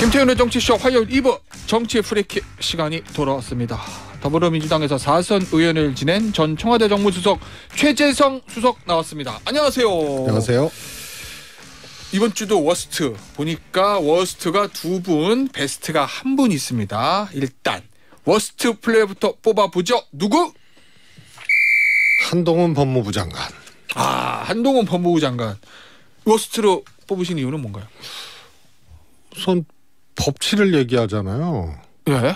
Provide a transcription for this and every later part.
김태훈의 정치쇼 화요일 2부 정치 프리킥 시간이 돌아왔습니다. 더불어민주당에서 4선 의원을 지낸 전 청와대 정무수석 최재성 수석 나왔습니다. 안녕하세요. 안녕하세요. 이번 주도 워스트 보니까 워스트가 2분, 베스트가 1분 있습니다. 일단 워스트 플레이부터 뽑아보죠. 누구? 한동훈 법무부 장관. 한동훈 법무부 장관. 워스트로 뽑으신 이유는 뭔가요? 우선 법치를 얘기하잖아요. 예.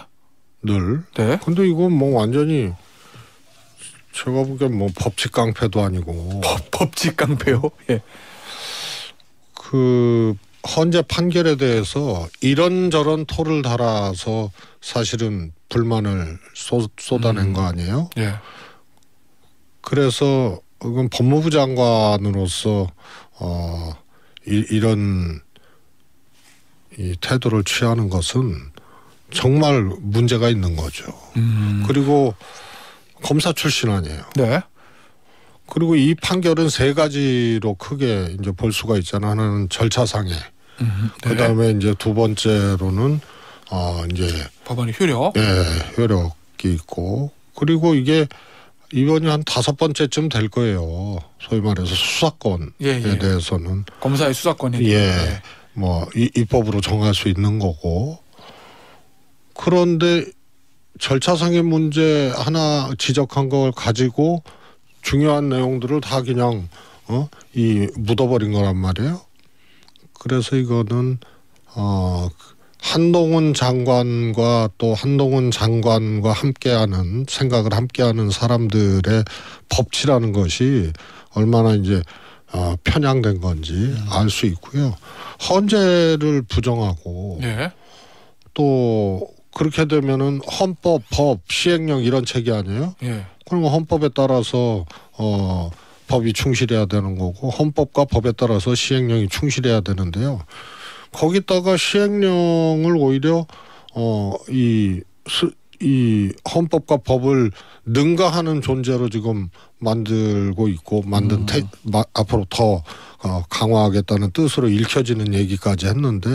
늘. 네. 근데 이건 뭐 완전히 제가 보기엔 뭐 법치 깡패도 아니고. 법치 깡패요? 예. 그 헌재 판결에 대해서 이런저런 토를 달아서 사실은 불만을 쏟아낸 거 아니에요? 예. 그래서 이건 법무부 장관으로서 이런 이 태도를 취하는 것은 정말 문제가 있는 거죠. 그리고 검사 출신 아니에요. 네. 그리고 이 판결은 세 가지로 크게 이제 볼 수가 있잖아요. 하나는 절차상해. 네. 그다음에 이제 두 번째로는 이제 법안의 효력. 효력이 있고, 그리고 이게 이번이 한 5번째쯤 될 거예요. 소위 말해서 수사권에 대해서는 검사의 수사권에 뭐 입법으로 정할 수 있는 거고. 그런데 절차상의 문제 하나 지적한 걸 가지고 중요한 내용들을 다 그냥 묻어버린 거란 말이에요. 그래서 이거는 한동훈 장관과 또 한동훈 장관과 함께하는 생각을 함께하는 사람들의 법치라는 것이 얼마나 이제 편향된 건지 알 수 있고요. 헌재를 부정하고 또 그렇게 되면은 헌법, 법, 시행령 이런 책이 아니에요. 그러면 헌법에 따라서 법이 충실해야 되는 거고 헌법과 법에 따라서 시행령이 충실해야 되는데요. 거기다가 시행령을 오히려 이 헌법과 법을 능가하는 존재로 지금 만들고 있고 앞으로 더 강화하겠다는 뜻으로 읽혀지는 얘기까지 했는데,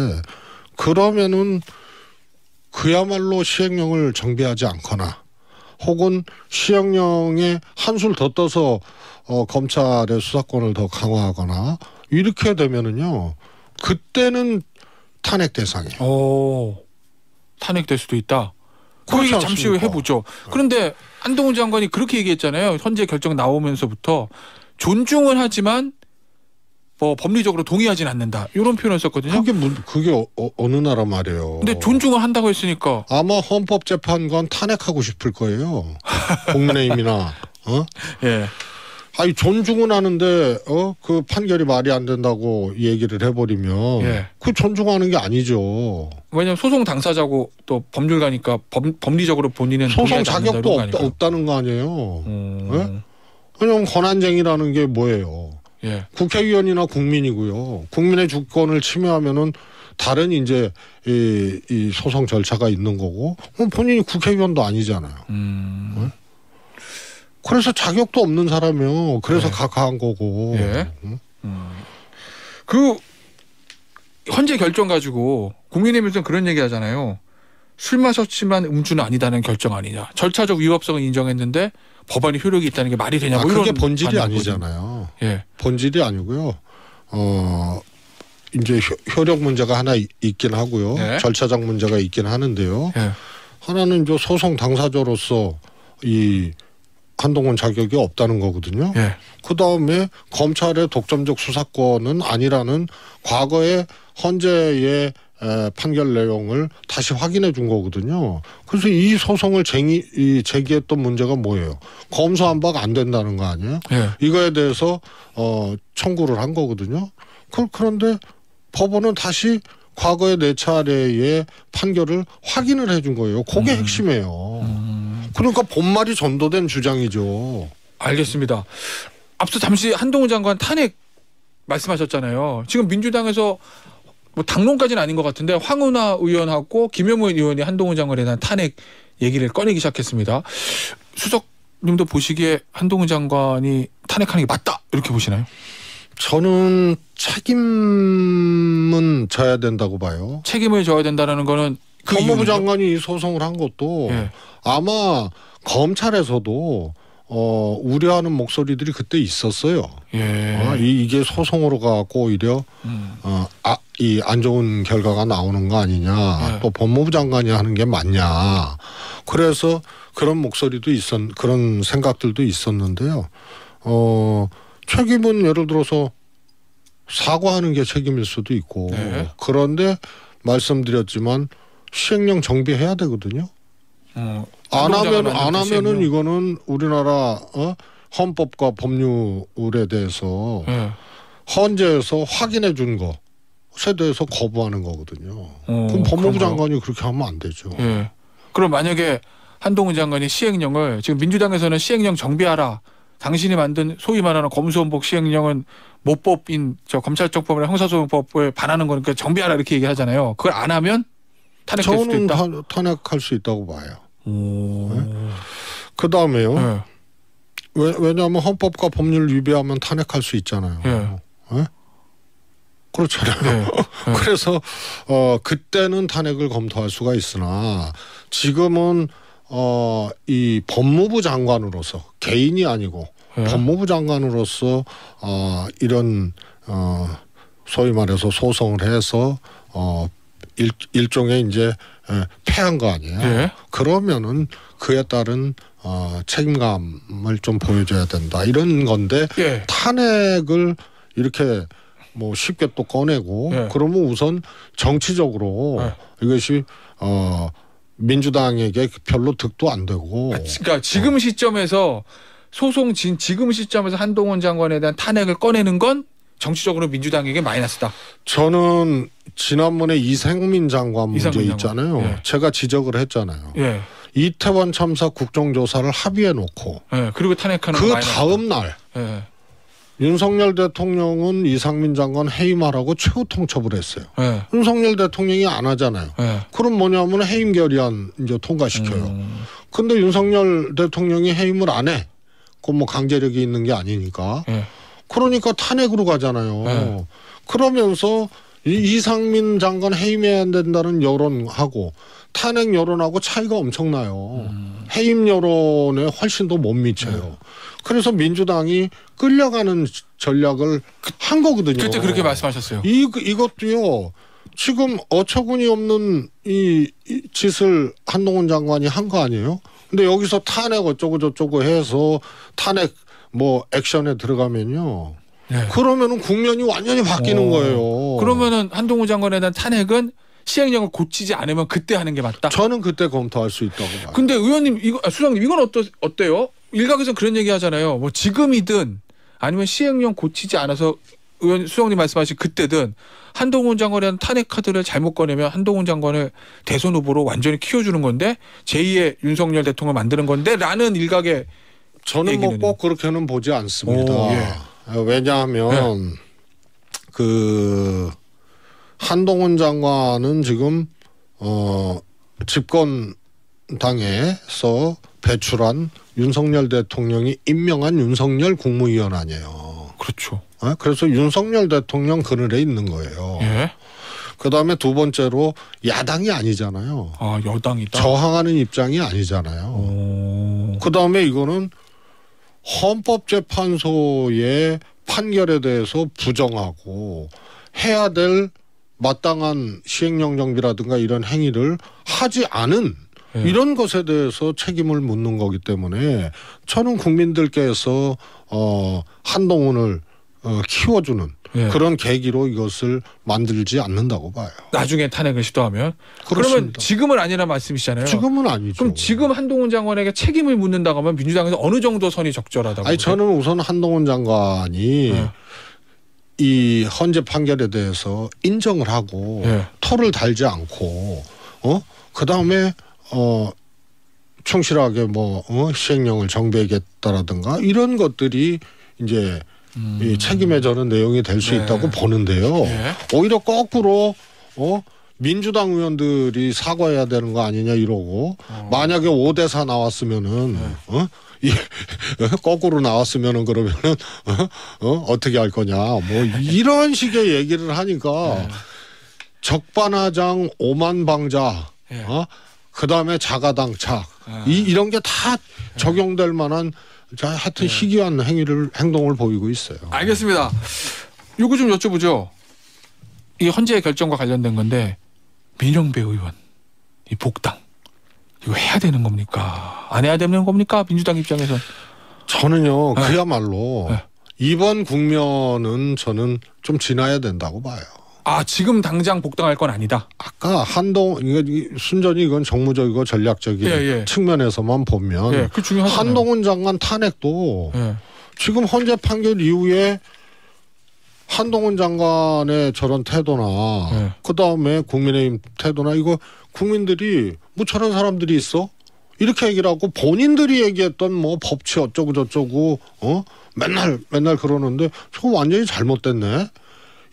그러면은 그야말로 시행령을 정비하지 않거나 혹은 시행령에 한술 더 떠서 검찰의 수사권을 더 강화하거나 이렇게 되면은요, 그때는 탄핵 대상이에요. 탄핵될 수도 있다. 그 얘기 잠시 후에 해보죠. 그런데 한동훈 장관이 그렇게 얘기했잖아요. 헌재 결정 나오면서부터 존중은 하지만 뭐 법리적으로 동의하진 않는다. 이런 표현을 썼거든요. 그게 어느 나라 말이에요. 근데 존중을 한다고 했으니까 아마 헌법재판관 탄핵하고 싶을 거예요. 국민의힘이나. 예. 아니 존중은 하는데 그 판결이 말이 안 된다고 얘기를 해버리면 그 존중하는 게 아니죠. 왜냐하면 소송 당사자고 또 법률가니까 법리적으로 본인은 소송 자격도 없다는 거 아니에요. 왜냐하면 권한쟁의라는 게 뭐예요? 국회의원이나 국민이고요. 국민의 주권을 침해하면은 다른 이제 이 소송 절차가 있는 거고, 본인이 국회의원도 아니잖아요. 그래서 자격도 없는 사람이요. 그래서 각하한 거고. 그 헌재 결정 가지고 국민의힘에서는 그런 얘기 하잖아요. 술 마셨지만 음주는 아니다는 결정 아니냐. 절차적 위법성을 인정했는데 법안이 효력이 있다는 게 말이 되냐고. 그게 본질이 아니잖아요. 본질이 아니고요. 이제 효력 문제가 하나 있긴 하고요. 절차적 문제가 있긴 하는데요. 하나는 이제 소송 당사자로서 이 한동훈 자격이 없다는 거거든요. 그다음에 검찰의 독점적 수사권은 아니라는 과거의 헌재의 판결 내용을 다시 확인해 준 거거든요. 그래서 이 소송을 제기했던 문제가 뭐예요? 검수한 바가 안 된다는 거 아니에요? 이거에 대해서 청구를 한 거거든요. 그런데 법원은 다시 과거의 4차례의 판결을 확인을 해 준 거예요. 그게 핵심이에요. 그러니까 본말이 전도된 주장이죠. 알겠습니다. 앞서 잠시 한동훈 장관 탄핵 말씀하셨잖아요. 지금 민주당에서 뭐 당론까지는 아닌 것 같은데 황운하 의원하고 김영우 의원이 한동훈 장관에 대한 탄핵 얘기를 꺼내기 시작했습니다. 수석님도 보시기에 한동훈 장관이 탄핵하는 게 맞다 이렇게 보시나요? 저는 책임은 져야 된다고 봐요. 책임을 져야 된다는 거는 법무부 장관이 소송을 한 것도 예. 아마 검찰에서도 우려하는 목소리들이 그때 있었어요. 예. 이게 소송으로 가고 오히려 이 안 좋은 결과가 나오는 거 아니냐. 또 법무부 장관이 하는 게 맞냐. 그래서 그런 목소리도 그런 생각들도 있었는데요. 책임은 예를 들어서 사과하는 게 책임일 수도 있고 네. 그런데 말씀드렸지만 시행령 정비해야 되거든요. 안 하면은 이거는 우리나라 헌법과 법률에 대해서 헌재에서 확인해 준 것에 대해서 거부하는 거거든요. 그럼 법무부 장관이 그렇게 하면 안 되죠. 예. 그럼 만약에 한동훈 장관이 시행령을 지금 민주당에서는 시행령 정비하라. 당신이 만든 소위 말하는 검수원복 시행령은 모법인 검찰청법이나 형사소송법에 반하는 거니까 정비하라 이렇게 얘기하잖아요. 그걸 안 하면 탄핵될 수도 있다. 저는 탄핵할 수 있다고 봐요. 네? 그다음에요. 네. 왜냐하면 헌법과 법률 위배하면 탄핵할 수 있잖아요. 네? 그렇잖아요. 네. 네. 그래서 그때는 탄핵을 검토할 수가 있으나 지금은 이 법무부 장관으로서 개인이 아니고 법무부 장관으로서 이런 소위 말해서 소송을 해서 일종의 이제 패한 거 아니에요. 네. 그러면은 그에 따른 책임감을 좀 보여줘야 된다 이런 건데 네. 탄핵을 이렇게 뭐 쉽게 또 꺼내고 네. 그러면 우선 정치적으로 네. 이것이 민주당에게 별로 득도 안 되고. 그러니까 지금 시점에서 지금 시점에서 한동훈 장관에 대한 탄핵을 꺼내는 건 정치적으로 민주당에게 마이너스다. 저는 지난번에 이상민 장관 문제 있잖아요. 예. 제가 지적을 했잖아요. 예. 이태원 참사 국정조사를 합의해 놓고 그리고 탄핵하는 그 다음 날 윤석열 대통령은 이상민 장관 해임하라고 최후 통첩을 했어요. 윤석열 대통령이 안 하잖아요. 그럼 뭐냐면 해임 결의안 이제 통과시켜요. 근데 윤석열 대통령이 해임을 안 해. 그건 뭐 강제력이 있는 게 아니니까. 그러니까 탄핵으로 가잖아요. 그러면서 이상민 장관 해임해야 된다는 여론하고 탄핵 여론하고 차이가 엄청나요. 해임 여론에 훨씬 더 못 미쳐요. 그래서 민주당이 끌려가는 전략을 한 거거든요. 그때 그렇게 말씀하셨어요. 이것도요. 지금 어처구니 없는 이 짓을 한동훈 장관이 한 거 아니에요? 근데 여기서 탄핵 어쩌고 저쩌고 해서 탄핵 뭐 액션에 들어가면요. 네. 그러면은 국면이 완전히 바뀌는 거예요. 그러면은 한동훈 장관에 대한 탄핵은 시행령을 고치지 않으면 그때 하는 게 맞다? 저는 그때 검토할 수 있다고 봐요. 근데 의원님, 수장님 이건 어때요? 일각에서는 그런 얘기 하잖아요. 뭐 지금이든 아니면 시행령 고치지 않아서 수장님 말씀하신 그때든 한동훈 장관에 대한 탄핵 카드를 잘못 꺼내면 한동훈 장관을 대선 후보로 완전히 키워주는 건데 제2의 윤석열 대통령을 만드는 건데 라는 일각의 저는 뭐 꼭 그렇게는 보지 않습니다. 왜냐하면 그 한동훈 장관은 지금 집권 당에서 배출한 윤석열 대통령이 임명한 윤석열 국무위원 아니에요. 그렇죠. 그래서 윤석열 대통령 그늘에 있는 거예요. 예? 그다음에 두 번째로 야당이 아니잖아요. 아, 여당이다. 저항하는 입장이 아니잖아요. 그다음에 이거는 헌법재판소의 판결에 대해서 부정하고 해야 될 마땅한 시행령 정비라든가 이런 행위를 하지 않은 이런 것에 대해서 책임을 묻는 거기 때문에 저는 국민들께서 한동훈을 키워주는 그런 계기로 이것을 만들지 않는다고 봐요. 나중에 탄핵을 시도하면? 그렇습니다. 그러면 지금은 아니란 말씀이시잖아요. 지금은 아니죠. 그럼 지금 한동훈 장관에게 책임을 묻는다고 하면 민주당에서 어느 정도 선이 적절하다고? 아니 저는 우선 한동훈 장관이 이 헌재 판결에 대해서 인정을 하고 털을 달지 않고 그다음에 충실하게 시행령을 정비하겠다라든가 이런 것들이 이제 이 책임에 저는 내용이 될 수 있다고 보는데요. 오히려 거꾸로 민주당 의원들이 사과해야 되는 거 아니냐 이러고 만약에 5대4 나왔으면은 거꾸로 나왔으면은 그러면은 어떻게 할 거냐 뭐 이런 식의 얘기를 하니까 적반하장 오만방자 그다음에 자가당착 이런 게 다 적용될 만한 하여튼 희귀한 행동을 보이고 있어요. 알겠습니다. 요거 좀 여쭤보죠. 이 헌재 결정과 관련된 건데 민영배 의원 이 복당 이거 해야 되는 겁니까? 안 해야 되는 겁니까? 민주당 입장에선. 저는요 그야말로 이번 국면은 저는 좀 지나야 된다고 봐요. 아 지금 당장 복당할 건 아니다. 아까 순전히 이건 정무적이고 전략적인 측면에서만 보면 한동훈 장관 탄핵도 지금 헌재 판결 이후에 한동훈 장관의 저런 태도나 그다음에 국민의힘 태도나 이거 국민들이 뭐 저런 사람들이 있어? 이렇게 얘기를 하고 본인들이 얘기했던 뭐 법치 어쩌고 저쩌고 맨날 그러는데 저거 완전히 잘못됐네.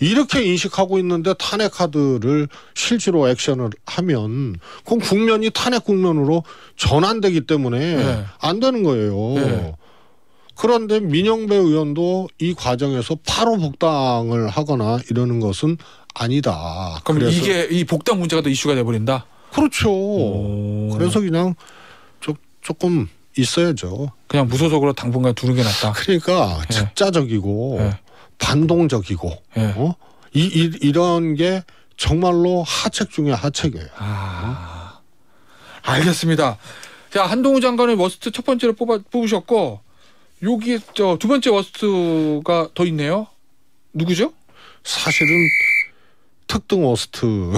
이렇게 인식하고 있는데 탄핵 카드를 실제로 액션을 하면 그건 국면이 탄핵 국면으로 전환되기 때문에 안 되는 거예요. 그런데 민영배 의원도 이 과정에서 바로 복당을 하거나 이러는 것은 아니다. 그럼 이게 이 복당 문제가 더 이슈가 돼버린다? 그렇죠. 그래서 그냥 조금 있어야죠. 그냥 무소속으로 당분간 두는 게 낫다. 그러니까 적자적이고 반동적이고 이런 게 정말로 하책 중에 하책이에요. 알겠습니다. 자 한동훈 장관의 워스트 첫 번째로 뽑으셨고 여기 두 번째 워스트가 더 있네요. 누구죠? 사실은 특등 워스트.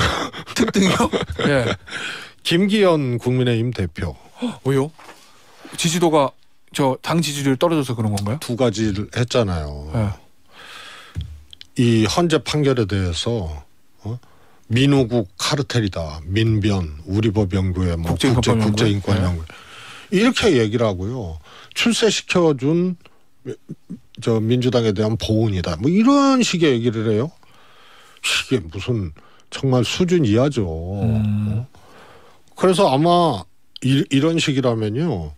특등이요? 예. 김기현 국민의힘 대표. 왜요? 지지도가 당 지지율 떨어져서 그런 건가요? 두 가지를 했잖아요. 이 헌재 판결에 대해서 민우국 카르텔이다. 민변, 우리법 연구회, 뭐 국제인권 연구회 이렇게 얘기를 하고요. 출세시켜준 민주당에 대한 보은이다. 뭐 이런 식의 얘기를 해요. 이게 무슨 정말 수준 이하죠. 그래서 아마 이런 식이라면요.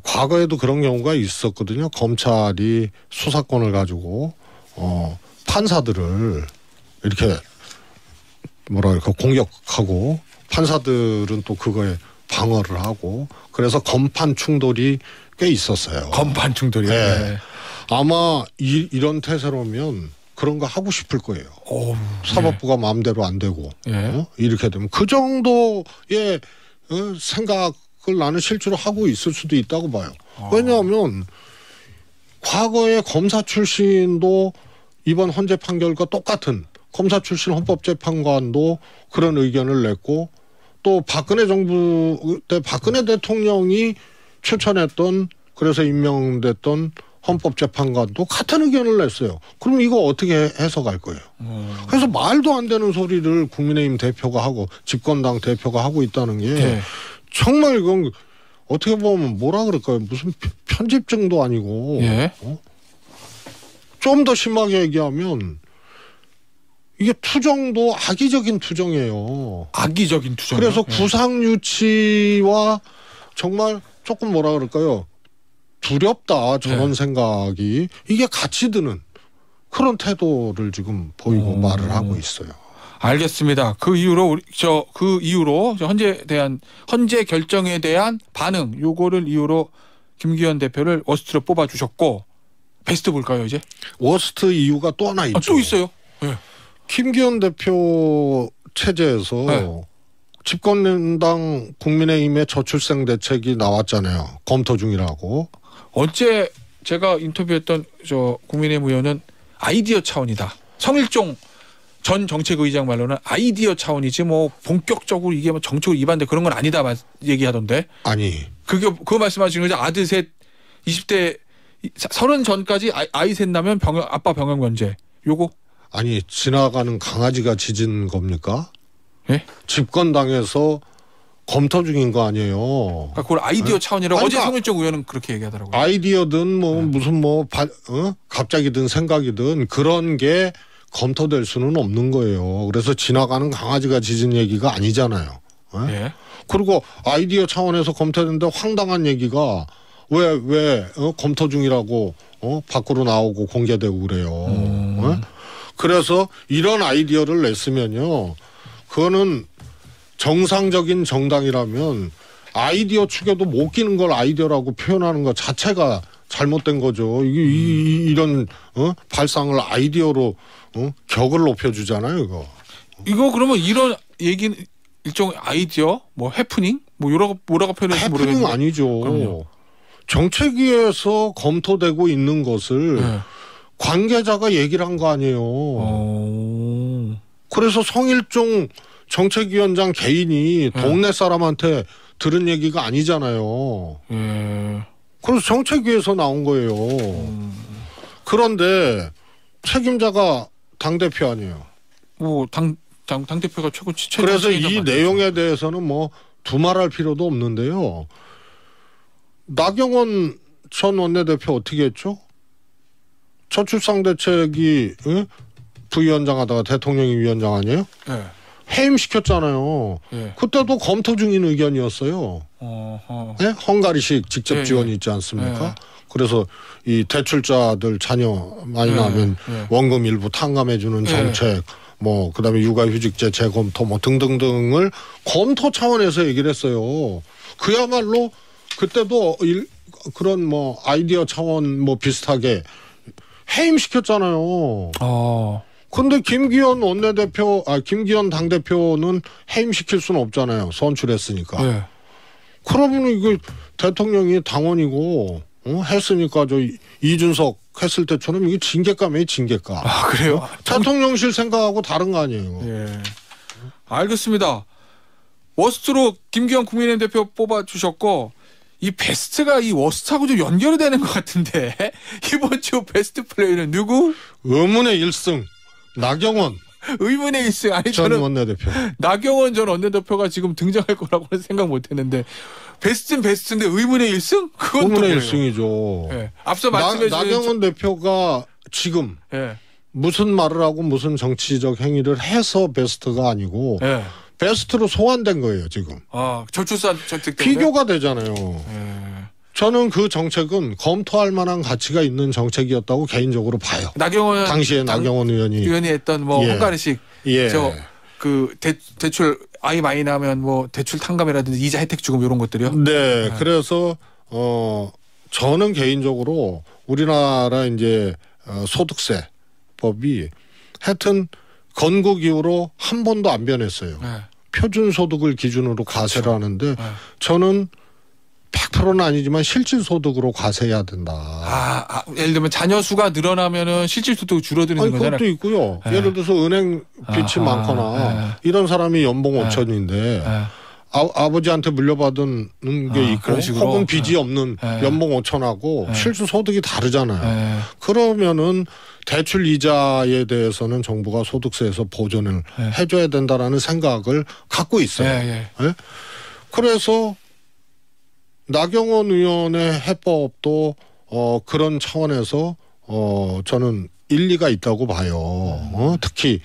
과거에도 그런 경우가 있었거든요. 검찰이 수사권을 가지고 판사들을 이렇게 공격하고 판사들은 또 그거에 방어를 하고 그래서 검판 충돌이 꽤 있었어요. 검판 충돌이요? 네. 아마 이런 태세로면 그런 거 하고 싶을 거예요. 사법부가 마음대로 안 되고 이렇게 되면 그 정도의 생각을 나는 실제로 하고 있을 수도 있다고 봐요. 왜냐하면 과거에 검사 출신도 이번 헌재 판결과 똑같은 검사 출신 헌법재판관도 그런 의견을 냈고 또 박근혜 정부 때 박근혜 대통령이 추천했던 그래서 임명됐던 헌법재판관도 같은 의견을 냈어요. 그럼 이거 어떻게 해석할 거예요? 그래서 말도 안 되는 소리를 국민의힘 대표가 하고 집권당 대표가 하고 있다는 게 정말 이건 어떻게 보면 뭐라 그럴까요? 무슨 편집증도 아니고 좀 더 심하게 얘기하면 이게 투정도 악의적인 투정이에요. 악의적인 투정. 그래서 구상유치와 정말 조금 뭐라 그럴까요? 두렵다 저런 생각이 이게 같이 드는 그런 태도를 지금 보이고 말을 하고 있어요. 알겠습니다. 그 이후로 헌재 결정에 대한 반응 요거를 이유로 김기현 대표를 워스트로 뽑아주셨고 베스트 볼까요 이제? 워스트 이유가 또 하나 있죠. 또 있어요. 김기현 대표 체제에서 집권당 국민의힘의 저출생 대책이 나왔잖아요. 검토 중이라고. 어제 제가 인터뷰했던 국민의힘 의원은 아이디어 차원이다. 성일종 전 정책의장 말로는 아이디어 차원이지 뭐 본격적으로 이게 뭐 정책으로 위반돼 그런 건 아니다 얘기하던데. 아니. 그거 말씀하시는 거죠? 아들 셋 20대 30 전까지 아이 셋 나면 아빠 병역 면제. 요거? 아니 지나가는 강아지가 짖은 겁니까? 예? 집권당에서 검토 중인 거 아니에요. 그러니까 그걸 아이디어 차원이라고 어제 성일종 의원은 그렇게 얘기하더라고요. 아이디어든 뭐 무슨 갑자기 든 생각이든 그런 게 검토될 수는 없는 거예요. 그래서 지나가는 강아지가 짖은 얘기가 아니잖아요. 예? 그리고 아이디어 차원에서 검토했는데 황당한 얘기가 왜 검토 중이라고 밖으로 나오고 공개되고 그래요. 그래서 이런 아이디어를 냈으면요. 그거는 정상적인 정당이라면 아이디어 축에도 못 끼는 걸 아이디어라고 표현하는 것 자체가 잘못된 거죠. 이런 발상을 아이디어로 격을 높여주잖아요. 이거 그러면 이런 얘기는 일종 아이디어, 뭐 해프닝, 뭐 뭐라고 표현할지 모르겠는데. 해프닝 아니죠. 그럼요. 정책위에서 검토되고 있는 것을 관계자가 얘기를 한 거 아니에요. 그래서 성일종 정책위원장 개인이 동네 사람한테 들은 얘기가 아니잖아요. 그래서 정책위에서 나온 거예요. 그런데 책임자가 당대표 아니에요. 뭐 당대표가 최고 그래서 이 내용에 대해서는 뭐 두말할 필요도 없는데요. 나경원 전 원내대표 어떻게 했죠? 저출산 대책이 부위원장 하다가 대통령이 위원장 아니에요? 네. 해임시켰잖아요. 네. 그때도 검토 중인 의견이었어요. 네? 헝가리식 직접 지원이 있지 않습니까? 그래서 이 대출자들 자녀 많이 나면 원금 일부 탕감해주는 정책, 뭐 그다음에 육아휴직제 재검토 뭐 등등등을 검토 차원에서 얘기를 했어요. 그야말로 그때도 그런 뭐 아이디어 차원 뭐 비슷하게 해임시켰잖아요. 근데 김기현 당대표는 해임시킬 수는 없잖아요. 선출했으니까. 네. 그러면 이거 대통령이 당원이고 했으니까 저 이준석 했을 때처럼 이게 징계감이에요, 징계감. 아, 그래요? 대통령실 생각하고 다른 거 아니에요. 예. 알겠습니다. 워스트로 김기현 국민의힘 대표 뽑아주셨고 이 베스트가 이 워스트하고 좀 연결이 되는 것 같은데 이번 주 베스트 플레이는 누구? 의문의 1승 나경원. 의문의 1승. 아니 전 원내대표. 나경원 전 원내대표가 지금 등장할 거라고는 생각 못했는데 베스트는 베스트인데 의문의 1승? 그건 의문의 1승이죠. 네. 앞서 말씀해 주신 나경원 대표가 지금 무슨 말을 하고 무슨 정치적 행위를 해서 베스트가 아니고 베스트로 소환된 거예요, 지금. 저출산 정책 때문에? 비교가 되잖아요. 저는 그 정책은 검토할 만한 가치가 있는 정책이었다고 개인적으로 봐요. 당시에 나경원 의원이 했던 뭐 헝가리식 그 대출 아이 많이 나면 뭐 대출 탕감이라든지 이자 혜택 주금 이런 것들이요. 네. 그래서 저는 개인적으로 우리나라 이제 소득세법이 하여튼 건국 이후로 한 번도 안 변했어요. 표준 소득을 기준으로 과세를 하는데 저는 100%는 아니지만 실질 소득으로 과세해야 된다. 예를 들면 자녀 수가 늘어나면은 실질 소득이 줄어드는 거잖아요. 그것도 있고요. 예를 들어서 은행 빚이 많거나 이런 사람이 연봉 5천인데 아버지한테 물려받은 게 있고 혹은 빚이 없는 연봉 5천하고 실질 소득이 다르잖아요. 그러면은 대출 이자에 대해서는 정부가 소득세에서 보전을 해줘야 된다라는 생각을 갖고 있어요. 그래서 나경원 의원의 해법도 그런 차원에서 저는 일리가 있다고 봐요. 특히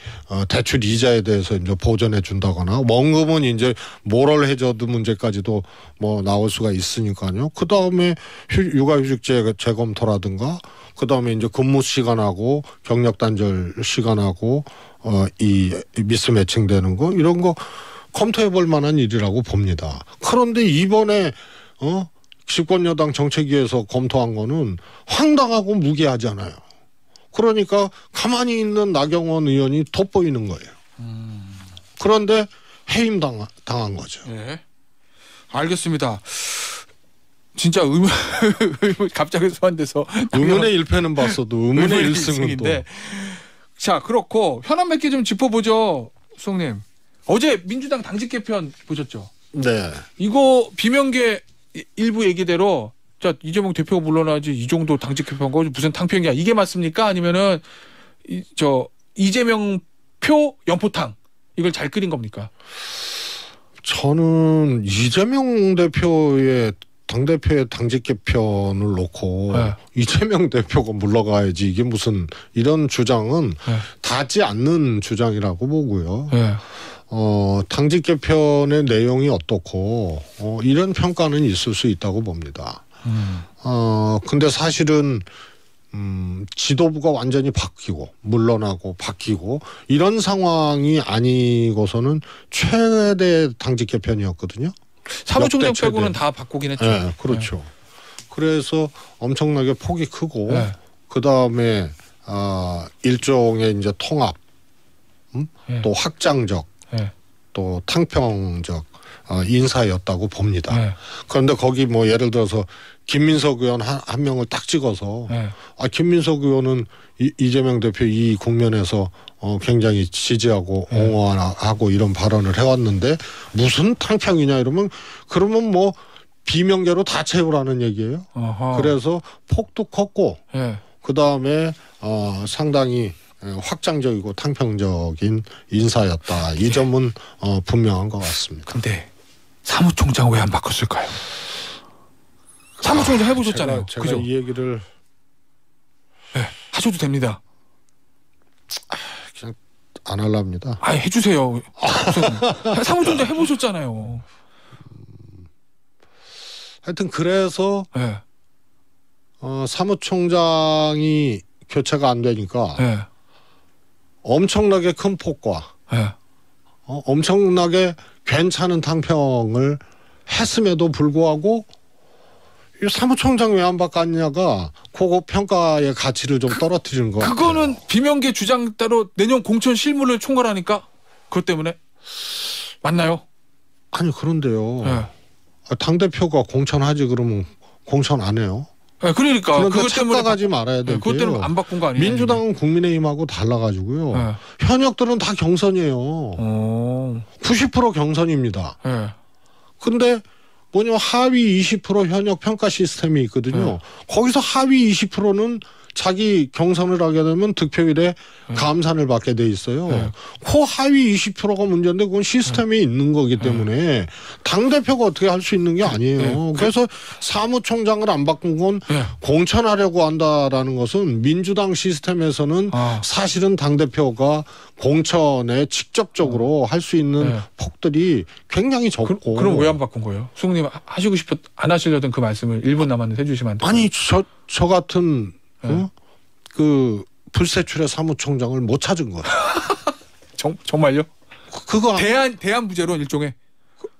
대출 이자에 대해서 이제 보전해 준다거나 원금은 이제 모럴 해저드 문제까지도 뭐 나올 수가 있으니까요. 그 다음에 육아휴직제 재검토라든가 그 다음에 이제 근무 시간하고 경력 단절 시간하고 이 미스 매칭되는 거 이런 거 검토해 볼 만한 일이라고 봅니다. 그런데 이번에 집권 여당 정책위에서 검토한 거는 황당하고 무게하잖아요. 그러니까 가만히 있는 나경원 의원이 돋보이는 거예요. 그런데 해임 당한 거죠. 네. 알겠습니다. 진짜 갑자기 소환돼서 의문의 1패는 봤어도 의문의 1승은 또. 자, 그렇고 현안 몇 개 좀 짚어보죠. 수석님. 어제 민주당 당직 개편 보셨죠? 네. 이거 비명계 일부 얘기대로 자 이재명 대표가 물러나지 이 정도 당직 개편한 거 무슨 탕평이야 이게 맞습니까? 아니면은 이재명 표 연포탕 이걸 잘 끓인 겁니까? 저는 이재명 대표의 당대표의 당직 개편을 놓고 네. 이재명 대표가 물러가야지 이게 무슨 이런 주장은 네. 닿지 않는 주장이라고 보고요. 네. 당직 개편의 내용이 어떻고 이런 평가는 있을 수 있다고 봅니다. 근데 사실은 지도부가 완전히 바뀌고 물러나고 바뀌고 이런 상황이 아니고서는 최대 당직 개편이었거든요. 사무총장 빼고는 다 바꾸긴 했죠. 네, 그렇죠. 네. 그래서 엄청나게 폭이 크고 네. 그 다음에 일종의 이제 통합, 네. 또 확장적, 네. 또 탕평적 인사였다고 봅니다. 네. 그런데 거기 뭐 예를 들어서 김민석 의원 한 명을 딱 찍어서 네. 김민석 의원은 이재명 대표 이 국면에서 굉장히 지지하고 네. 옹호하고 이런 발언을 해왔는데 무슨 탕평이냐 이러면 그러면 뭐 비명계로 다 채우라는 얘기예요. 어허. 그래서 폭도 컸고 네. 그다음에 상당히 확장적이고 탕평적인 인사였다. 이 점은 분명한 것 같습니다. 근데 사무총장 왜 안 바꿨을까요? 사무총장 해보셨잖아요. 제가 그죠? 이 얘기를 네, 하셔도 됩니다. 그냥 안 하랍니다. 해주세요. 사무총장 해보셨잖아요. 하여튼 그래서 네. 사무총장이 교체가 안 되니까 네. 엄청나게 큰 폭과 네. 엄청나게 괜찮은 탕평을 했음에도 불구하고 이 사무총장 왜 안 바꿨냐가 그거 평가의 가치를 좀 떨어뜨리는 거 같아요. 그거는 비명계 주장 따로 내년 공천 실무를 총괄하니까 그것 때문에 맞나요? 아니 그런데요. 네. 당대표가 공천하지 그러면 공천 안 해요. 네, 그러니까 그것 때문에 착각하지 말아야 돼요. 그것 때문에 안 바꾼 거 아니에요? 민주당은 국민의힘하고 달라가지고요. 네. 현역들은 다 경선이에요. 90% 경선입니다. 네. 근데 뭐냐면 하위 20% 현역 평가 시스템이 있거든요. 거기서 하위 20%는 자기 경선을 하게 되면 득표율에 감산을 받게 돼 있어요. 그 하위 20%가 문제인데 그건 시스템이 있는 거기 때문에 당대표가 어떻게 할 수 있는 게 아니에요. 그래서 사무총장을 안 바꾼 건 공천하려고 한다라는 것은 민주당 시스템에서는 사실은 당대표가 공천에 직접적으로 할 수 있는 폭들이 굉장히 적고. 그럼 왜 안 바꾼 거예요? 수국님 하시고 안 하시려던 그 말씀을 1분 남았는데 해주시면 안 돼요? 아니 저 같은 그 불세출의 사무총장을 못 찾은 거예요. 정말요? 그거 대안 부재론 일종의.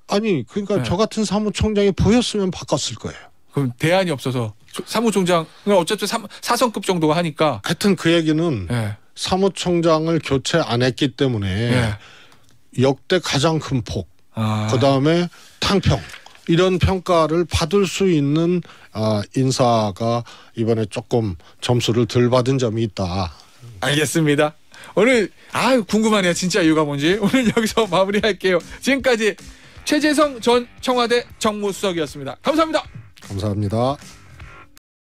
아니 그러니까 저 같은 사무총장이 보였으면 바꿨을 거예요. 그럼 대안이 없어서 사무총장 어쨌든 4성급 정도가 하니까. 하여튼 그 얘기는 사무총장을 교체 안 했기 때문에 역대 가장 큰 폭. 그다음에 탕평. 이런 평가를 받을 수 있는 인사가 이번에 조금 점수를 덜 받은 점이 있다. 알겠습니다. 오늘 궁금하네요. 진짜 이유가 뭔지. 오늘 여기서 마무리할게요. 지금까지 최재성 전 청와대 정무수석이었습니다. 감사합니다. 감사합니다.